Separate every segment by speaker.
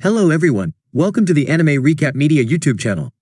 Speaker 1: Hello everyone, welcome to the Anime Recap Media YouTube channel.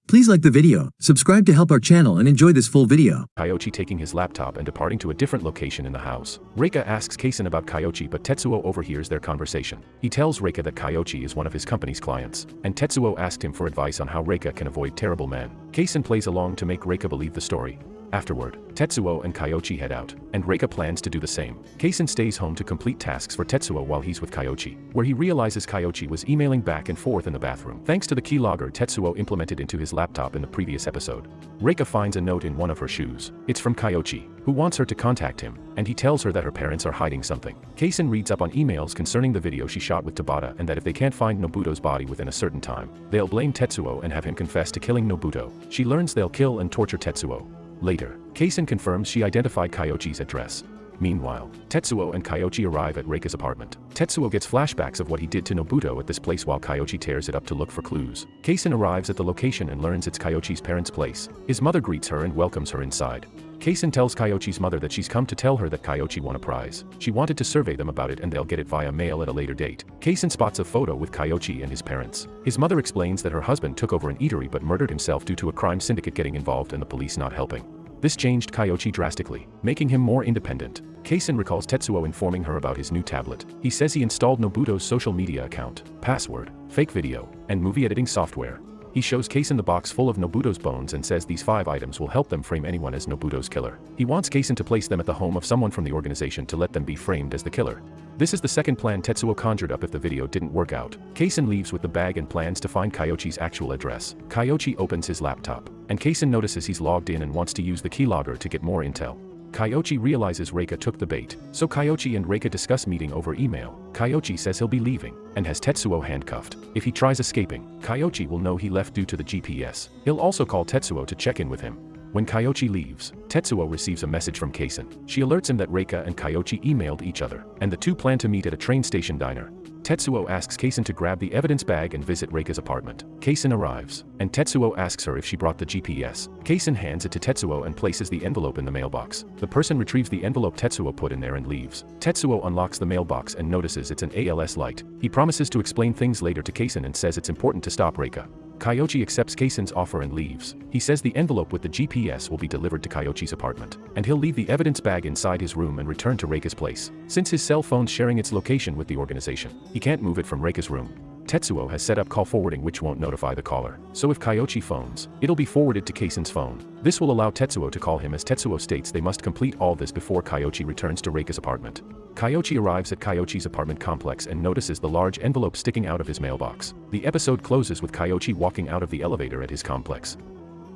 Speaker 1: Please like the video, subscribe to help our channel and enjoy this full video.
Speaker 2: Kyoichi taking his laptop and departing to a different location in the house. Reika asks Kaisen about Kyoichi but Tetsuo overhears their conversation. He tells Reika that Kyoichi is one of his company's clients, and Tetsuo asked him for advice on how Reika can avoid terrible men. Kaisen plays along to make Reika believe the story. Afterward, Tetsuo and Kyoichi head out, and Reika plans to do the same. Kaisen stays home to complete tasks for Tetsuo while he's with Kyoichi, where he realizes Kyoichi was emailing back and forth in the bathroom. Thanks to the keylogger Tetsuo implemented into his laptop in the previous episode, Reika finds a note in one of her shoes. It's from Kyoichi, who wants her to contact him, and he tells her that her parents are hiding something. Kaisen reads up on emails concerning the video she shot with Tabata and that if they can't find Nobuto's body within a certain time, they'll blame Tetsuo and have him confess to killing Nobuto. She learns they'll kill and torture Tetsuo. Later, Kaisen confirms she identified Kyoichi's address. Meanwhile, Tetsuo and Kyoichi arrive at Reika's apartment. Tetsuo gets flashbacks of what he did to Nobuto at this place while Kyoichi tears it up to look for clues. Kaisen arrives at the location and learns it's Kyoichi's parents' place. His mother greets her and welcomes her inside. Kaisen tells Kyoichi's mother that she's come to tell her that Kyoichi won a prize. She wanted to survey them about it and they'll get it via mail at a later date. Kaisen spots a photo with Kyoichi and his parents. His mother explains that her husband took over an eatery but murdered himself due to a crime syndicate getting involved and the police not helping. This changed Kyoichi drastically, making him more independent. Kaisen recalls Tetsuo informing her about his new tablet. He says he installed Nobuto's social media account, password, fake video, and movie editing software. He shows Kaisen the box full of Nobuto's bones and says these 5 items will help them frame anyone as Nobuto's killer. He wants Kaisen to place them at the home of someone from the organization to let them be framed as the killer. This is the second plan Tetsuo conjured up if the video didn't work out. Kaisen leaves with the bag and plans to find Kyoichi's actual address. Kyoichi opens his laptop, and Kaisen notices he's logged in and wants to use the keylogger to get more intel. Kyoichi realizes Reika took the bait, so Kyoichi and Reika discuss meeting over email. Kyoichi says he'll be leaving, and has Tetsuo handcuffed. If he tries escaping, Kyoichi will know he left due to the GPS. He'll also call Tetsuo to check in with him. When Kyoichi leaves, Tetsuo receives a message from Kaisen. She alerts him that Reika and Kyoichi emailed each other, and the two plan to meet at a train station diner. Tetsuo asks Kaisen to grab the evidence bag and visit Reika's apartment. Kaisen arrives, and Tetsuo asks her if she brought the GPS. Kaisen hands it to Tetsuo and places the envelope in the mailbox. The person retrieves the envelope Tetsuo put in there and leaves. Tetsuo unlocks the mailbox and notices it's an ALS light. He promises to explain things later to Kaisen and says it's important to stop Reika. Kyoichi accepts Kaisen's offer and leaves. He says the envelope with the GPS will be delivered to Kyoichi's apartment, and he'll leave the evidence bag inside his room and return to Reika's place. Since his cell phone's sharing its location with the organization, he can't move it from Reika's room. Tetsuo has set up call forwarding which won't notify the caller, so if Kyoichi phones, it'll be forwarded to Kaisen's phone. This will allow Tetsuo to call him as Tetsuo states they must complete all this before Kyoichi returns to Reika's apartment. Kyoichi arrives at Kyoichi's apartment complex and notices the large envelope sticking out of his mailbox. The episode closes with Kyoichi walking out of the elevator at his complex.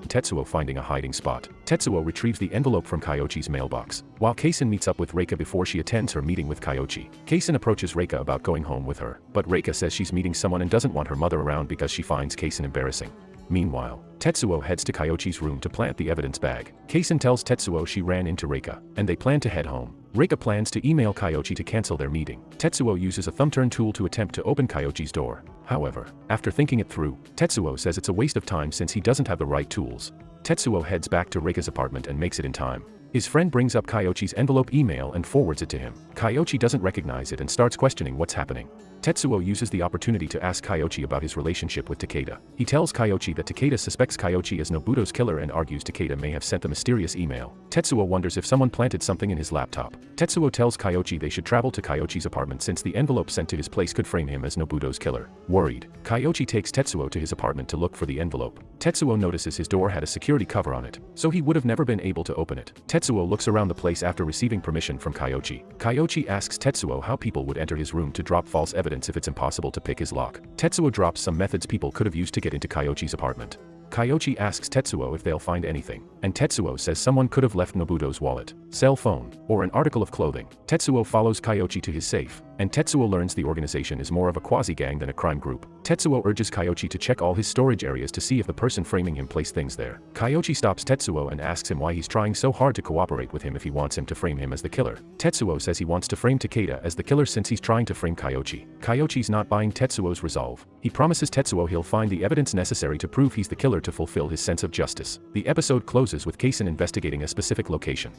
Speaker 2: Tetsuo finding a hiding spot. Tetsuo retrieves the envelope from Kyoichi's mailbox, while Kaisen meets up with Reika before she attends her meeting with Kyoichi. Kaisen approaches Reika about going home with her, but Reika says she's meeting someone and doesn't want her mother around because she finds Kaisen embarrassing. Meanwhile, Tetsuo heads to Kyoichi's room to plant the evidence bag. Kaisen tells Tetsuo she ran into Reika, and they plan to head home. Reika plans to email Kyoichi to cancel their meeting. Tetsuo uses a thumb-turn tool to attempt to open Kyoichi's door. However, after thinking it through, Tetsuo says it's a waste of time since he doesn't have the right tools. Tetsuo heads back to Reika's apartment and makes it in time. His friend brings up Kyoichi's envelope email and forwards it to him. Kyoichi doesn't recognize it and starts questioning what's happening. Tetsuo uses the opportunity to ask Kyoichi about his relationship with Takeda. He tells Kyoichi that Takeda suspects Kyoichi as Nobuto's killer and argues Takeda may have sent the mysterious email. Tetsuo wonders if someone planted something in his laptop. Tetsuo tells Kyoichi they should travel to Kyoichi's apartment since the envelope sent to his place could frame him as Nobuto's killer. Worried, Kyoichi takes Tetsuo to his apartment to look for the envelope. Tetsuo notices his door had a security cover on it, so he would have never been able to open it. Tetsuo looks around the place after receiving permission from Kyoichi. Kyoichi asks Tetsuo how people would enter his room to drop false evidence if it's impossible to pick his lock. Tetsuo drops some methods people could have used to get into Kyoichi's apartment. Kyoichi asks Tetsuo if they'll find anything, and Tetsuo says someone could have left Nobuto's wallet, cell phone, or an article of clothing. Tetsuo follows Kyoichi to his safe, and Tetsuo learns the organization is more of a quasi-gang than a crime group. Tetsuo urges Kyoichi to check all his storage areas to see if the person framing him placed things there. Kyoichi stops Tetsuo and asks him why he's trying so hard to cooperate with him if he wants him to frame him as the killer. Tetsuo says he wants to frame Takeda as the killer since he's trying to frame Kyoichi. Kyoichi's not buying Tetsuo's resolve. He promises Tetsuo he'll find the evidence necessary to prove he's the killer to fulfill his sense of justice. The episode closes with Kaisen investigating a specific location.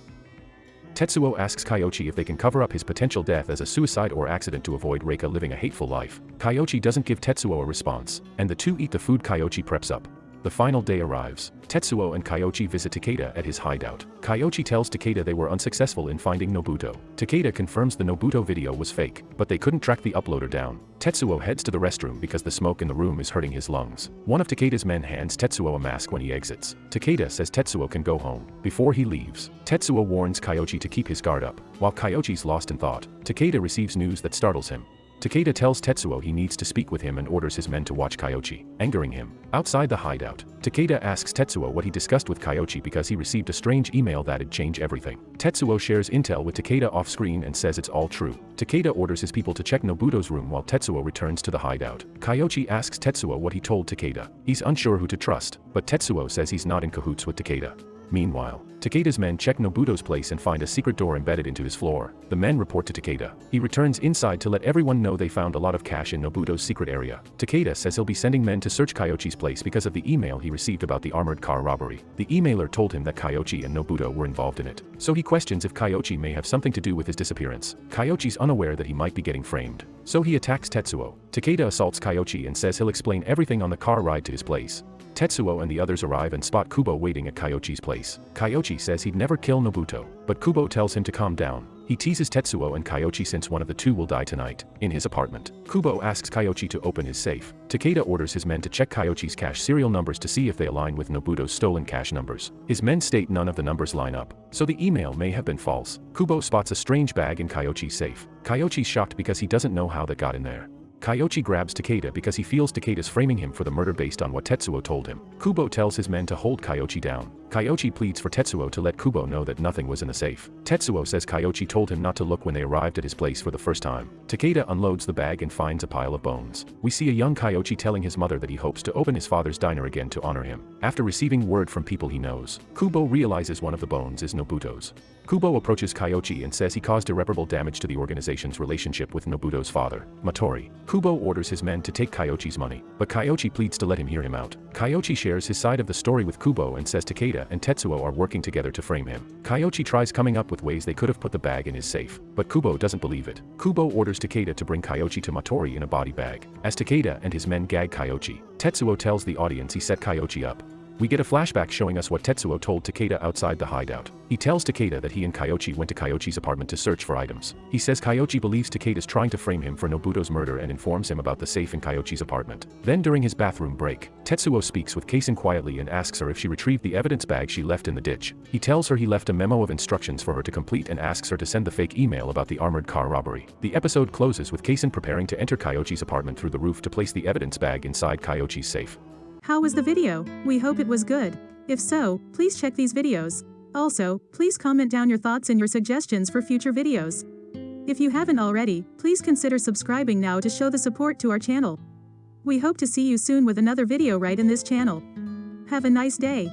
Speaker 2: Tetsuo asks Kyoichi if they can cover up his potential death as a suicide or accident to avoid Reika living a hateful life. Kyoichi doesn't give Tetsuo a response, and the two eat the food Kyoichi preps up. The final day arrives. Tetsuo and Kyoichi visit Takeda at his hideout. Kyoichi tells Takeda they were unsuccessful in finding Nobuto. Takeda confirms the Nobuto video was fake, but they couldn't track the uploader down. Tetsuo heads to the restroom because the smoke in the room is hurting his lungs. One of Takeda's men hands Tetsuo a mask when he exits. Takeda says Tetsuo can go home. Before he leaves, Tetsuo warns Kyoichi to keep his guard up. While Kyoichi's lost in thought, Takeda receives news that startles him. Takeda tells Tetsuo he needs to speak with him and orders his men to watch Kyoichi, angering him. Outside the hideout, Takeda asks Tetsuo what he discussed with Kyoichi because he received a strange email that'd change everything. Tetsuo shares intel with Takeda off-screen and says it's all true. Takeda orders his people to check Nobuto's room while Tetsuo returns to the hideout. Kyoichi asks Tetsuo what he told Takeda. He's unsure who to trust, but Tetsuo says he's not in cahoots with Takeda. Meanwhile, Takeda's men check Nobuto's place and find a secret door embedded into his floor. The men report to Takeda. He returns inside to let everyone know they found a lot of cash in Nobuto's secret area. Takeda says he'll be sending men to search Kyoichi's place because of the email he received about the armored car robbery. The emailer told him that Kyoichi and Nobuto were involved in it, so he questions if Kyoichi may have something to do with his disappearance. Kyoichi's unaware that he might be getting framed, so he attacks Tetsuo. Takeda assaults Kyoichi and says he'll explain everything on the car ride to his place. Tetsuo and the others arrive and spot Kubo waiting at Kyoichi's place. Kyoichi says he'd never kill Nobuto, but Kubo tells him to calm down. He teases Tetsuo and Kyoichi since one of the two will die tonight, in his apartment. Kubo asks Kyoichi to open his safe. Takeda orders his men to check Kyoichi's cash serial numbers to see if they align with Nobuto's stolen cash numbers. His men state none of the numbers line up, so the email may have been false. Kubo spots a strange bag in Kyoichi's safe. Kyoichi's shocked because he doesn't know how that got in there. Kyoichi grabs Takeda because he feels Takeda's framing him for the murder based on what Tetsuo told him. Kubo tells his men to hold Kyoichi down. Kyoichi pleads for Tetsuo to let Kubo know that nothing was in the safe. Tetsuo says Kyoichi told him not to look when they arrived at his place for the first time. Takeda unloads the bag and finds a pile of bones. We see a young Kyoichi telling his mother that he hopes to open his father's diner again to honor him. After receiving word from people he knows, Kubo realizes one of the bones is Nobuto's. Kubo approaches Kyoichi and says he caused irreparable damage to the organization's relationship with Nobuto's father, Matori. Kubo orders his men to take Kyoichi's money, but Kyoichi pleads to let him hear him out. Kyoichi shares his side of the story with Kubo and says Takeda and Tetsuo are working together to frame him. Kyoichi tries coming up with ways they could have put the bag in his safe, but Kubo doesn't believe it. Kubo orders Takeda to bring Kyoichi to Matori in a body bag. As Takeda and his men gag Kyoichi, Tetsuo tells the audience he set Kyoichi up. We get a flashback showing us what Tetsuo told Takeda outside the hideout. He tells Takeda that he and Kyoichi went to Kyoichi's apartment to search for items. He says Kyoichi believes Takeda's trying to frame him for Nobuto's murder and informs him about the safe in Kyoichi's apartment. Then during his bathroom break, Tetsuo speaks with Kaisen quietly and asks her if she retrieved the evidence bag she left in the ditch. He tells her he left a memo of instructions for her to complete and asks her to send the fake email about the armored car robbery. The episode closes with Kaisen preparing to enter Kyoichi's apartment through the roof to place the evidence bag inside Kyoichi's safe.
Speaker 3: How was the video? We hope it was good. If so, please check these videos. Also, please comment down your thoughts and your suggestions for future videos. If you haven't already, please consider subscribing now to show the support to our channel. We hope to see you soon with another video right in this channel. Have a nice day.